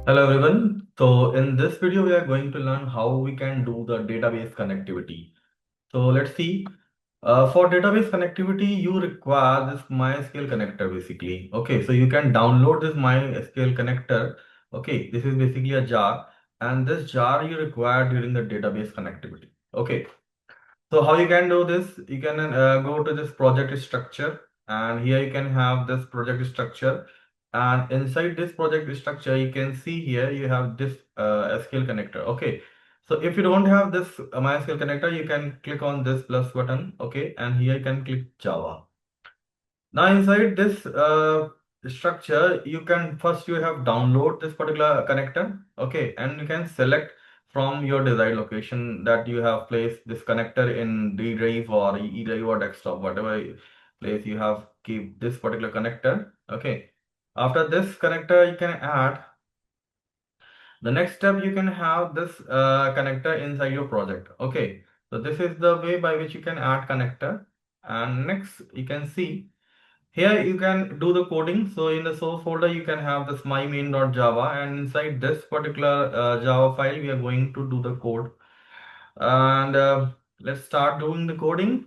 Hello everyone. So in this video, we are going to learn how we can do the database connectivity. So let's see. For database connectivity, you require this MySQL connector basically. Okay, so you can download this MySQL connector. Okay, this is basically a jar, and this jar you require during the database connectivity. Okay, so how you can do this? You can go to this project structure, and here you can have this project structure. And inside this project structure, you can see here you have this SQL connector. Okay. So if you don't have this MySQL connector, you can click on this plus button. Okay. And here you can click Java. Now inside this structure, you can first you have download this particular connector, okay, and you can select from your desired location that you have placed this connector in D drive or E drive or desktop, whatever place you have keep this particular connector, okay. After this connector, you can add the next step. You can have this connector inside your project, okay. So this is the way by which you can add connector, and next you can see. Here you can do the coding. So in the source folder, you can have this mymain.java, and inside this particular Java file, we are going to do the code. And let's start doing the coding.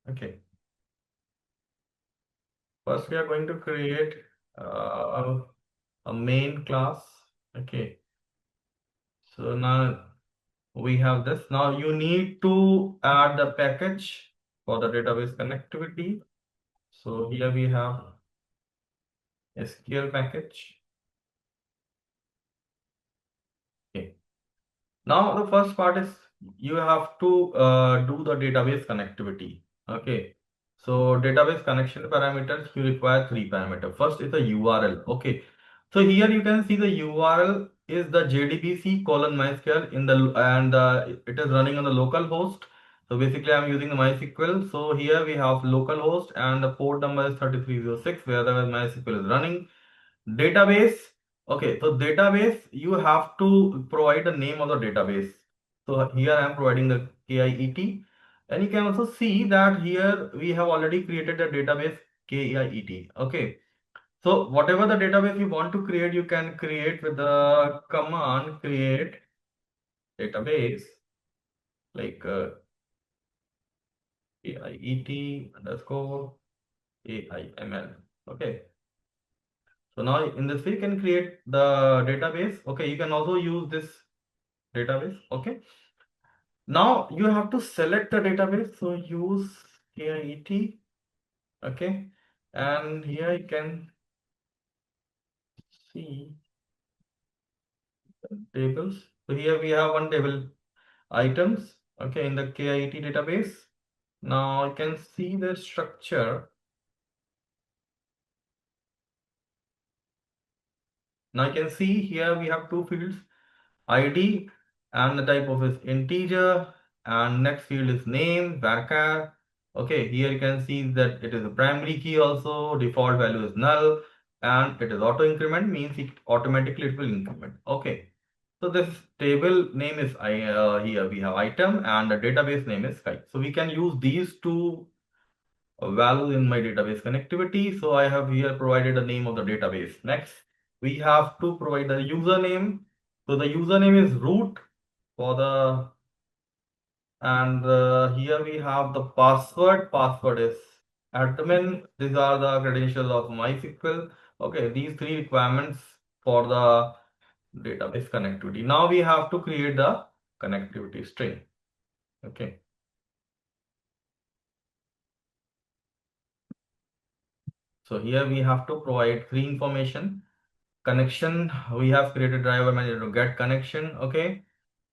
Okay. First, we are going to create uh, a main class. Okay. So now we have this. Now you need to add the package for the database connectivity. So here we have SQL package. Okay. Now the first part is you have to do the database connectivity. Okay. So database connection parameters, you require three parameters. First is the URL. Okay. So here you can see the URL is the JDBC colon MySQL in the and it is running on the local host. So basically I'm using the MySQL. So here we have local host and the port number is 3306 where the MySQL is running. Database. Okay, so database, you have to provide the name of the database. So here I am providing the KIET. And you can also see that here we have already created a database KIET. Okay. So whatever the database you want to create, you can create with the command create database like KIET underscore AIML. Okay. So now in this way you can create the database. Okay, you can also use this database. Okay. Now you have to select the database. So use KIET. Okay. And here you can see tables. So here we have one table items. Okay, in the KIET database. Now you can see the structure. Now you can see here we have two fields. ID and the type of is integer, and next field is name varchar. Okay, here you can see that it is a primary key also, default value is null, and it is auto increment, means it automatically it will increment. Okay, so this table name is here we have item and the database name is sky. So we can use these two values in my database connectivity. So I have here provided the name of the database. Next, we have to provide the username. So the username is root for the, and here we have the password. Password is admin. These are the credentials of MySQL. Okay, these three requirements for the database connectivity. Now we have to create the connectivity string. Okay. So here we have to provide three information. Connection, we have created driver manager to get connection. Okay.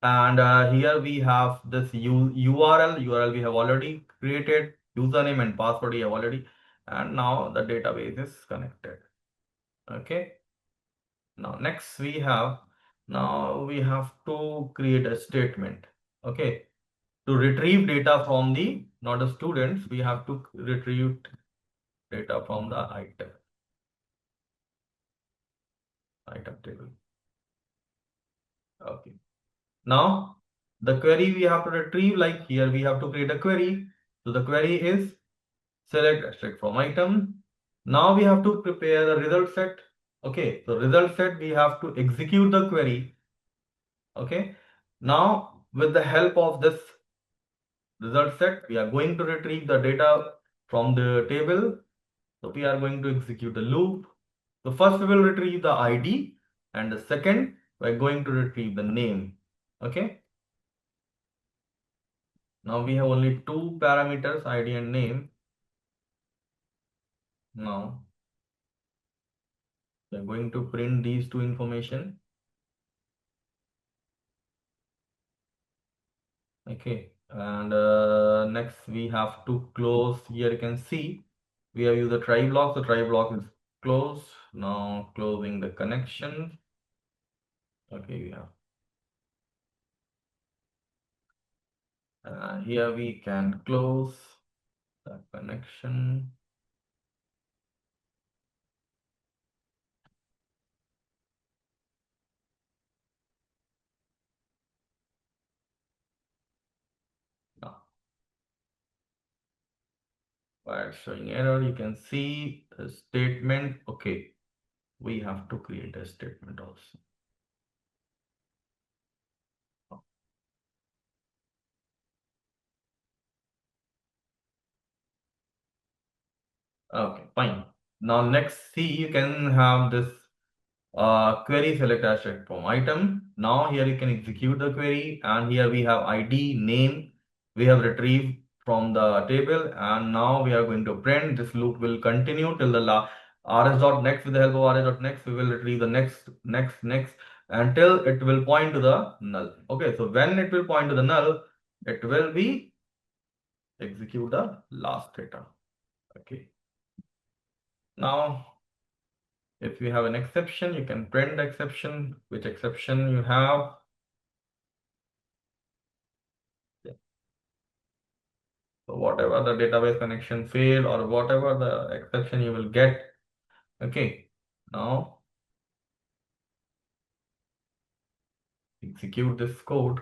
And here we have this URL we have already created, username and password we have already, and now the database is connected. Okay. Now next we have, now we have to create a statement. Okay. To retrieve data from the, not the students, we have to retrieve data from the item table. Okay. Now the query we have to retrieve, like here we have to create a query. So the query is select extract from item. Now we have to prepare the result set. Okay, so result set, we have to execute the query. Okay, now with the help of this result set, we are going to retrieve the data from the table. So we are going to execute the loop. So first we will retrieve the ID, and the second we are going to retrieve the name. Okay. Now we have only two parameters, ID and name. Now we are going to print these two information. Okay, and next we have to close. Here you can see we have used the try block. The try block is closed. Now closing the connection. Okay, we have here we can close the connection. Now, while showing error, you can see the statement. Okay, we have to create a statement also. Okay, fine. Now next, see, you can have this query select as check from item. Now here you can execute the query, and here we have ID, name, we have retrieved from the table, and now we are going to print. This loop will continue till the rs.next. With the help of rs.next, we will retrieve the next until it will point to the null. Okay, so when it will point to the null, it will be execute the last data. Okay. Now, if you have an exception, you can print the exception, which exception you have. So whatever the database connection failed or whatever the exception you will get. Okay. Now execute this code.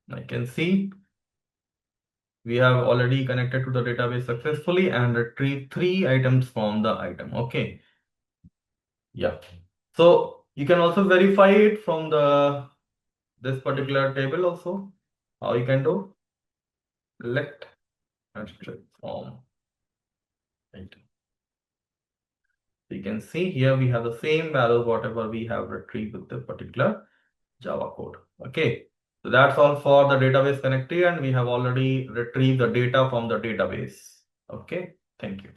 I can see we have already connected to the database successfully and retrieved 3 items from the item. Okay. Yeah. So you can also verify it from the this particular table also. How you can do? Select and check from item. You can see here we have the same values whatever we have retrieved with the particular Java code. Okay, so that's all for the database connectivity, and we have already retrieved the data from the database. Okay, thank you.